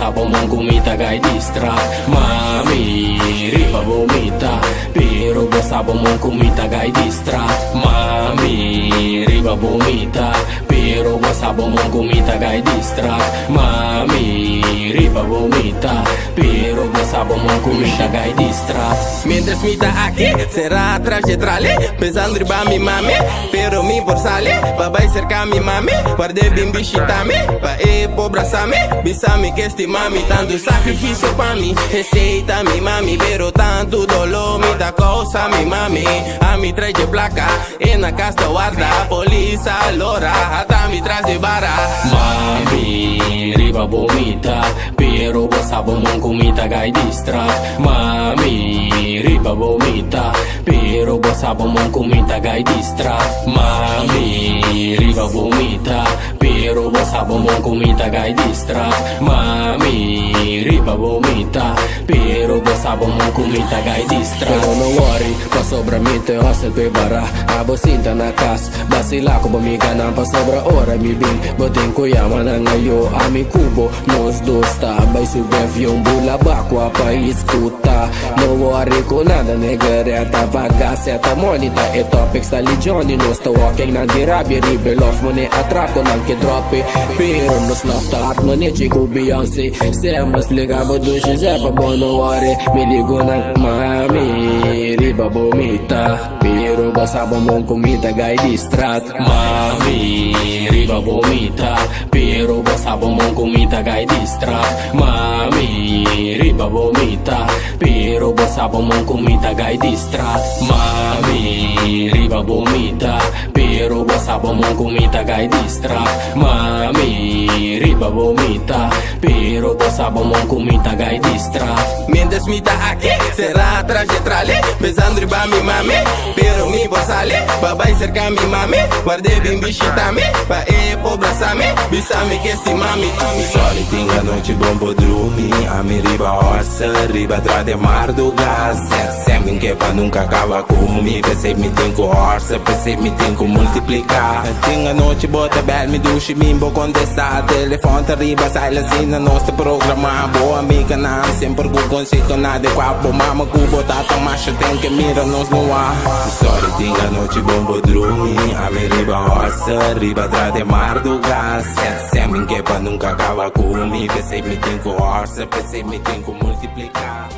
sapo mong kumita kay distract. Mami, riba bumita, pero ba sapo mong kumita kay distract. Mami, riba bumita, pero ba sapo mong kumita kay distract. Mami, riba bumita, pero ba sapo mong kumita kay distract. Mientras mita aquí, será atrás de trale, pensando riba mi mami, pero mi por sale, babai cerca mi mami, guardei bem bichitame, pa abraçame, bisame que este mami, tanto sacrifício pa mim, receita mi mami, pero tanto dolor, me dá coisa mi mami, a mi traz de placa, e na casa guarda, a polícia lora, até me traz de bara. Mami, riba bumita, pero ba sapo mong kumita kay distract. Mami, riba bumita, pero ba sapo mong kumita kay distract. Mami, riba bumita, pero ba sapo mong kumita kay distract. Mami, riba bumita, pero ba sapo mong kumita kay distract. Pero no worry, pasobra mite hustle pe bara, abosinta na kas, basila ko bamiga na pasobra ora mi bin, botin ko yaman na ngayo, ami kubo, nos dos tabay subef yung bula bakwa pa escuta. No worry ko nada negareta, vagaseta monita e topics da ligioni, nos sta walking na di rabbia, ribelof mo ne atrapo nang ke droppe, pero nos lafta art mo ne chico Beyoncé, se mas ligabo dushi zepa bono worry, mi ligo ng mami, riba bumita, pero ba sapo mong kumita kay distract. Mami, riba bumita, pero ba sapo mong kumita kay distract. Mami, riba bumita, pero ba sapo mong kumita kay distract. Mami, riba bumita, pero ba sapo mong kumita kay distract. Mami, riba bumita, pero ba sapo mong kumita kay distract. Mientras mita aquí, será atrás de trale, pensando riba mi mami, pero mi por sale, babai cerca mi mami, guardei bem bichitame, pa abraçame, bisame que este mami. Sorry, tinha noite bom pra dormir, a mi riba orça, riba atrás de mar do gás. Sempre que pra nunca acaba comigo, pensei me tem com orça, pensei me tem com multiplicar. Tinha noite bota bel, me duche, me vou contestar, telefone tá riba, sai assim na nossa programa, boa amiga não, sempre que consigo nada com a mama, que botar tá macho, tem que mirar nos no ar. Sorry, tinha noite bom pra dormir, a mi riba orça, riba atrás de mar do gás. Sempre que pra nunca acaba comigo, pensei me tem com orça, pensei me tem com multiplicar.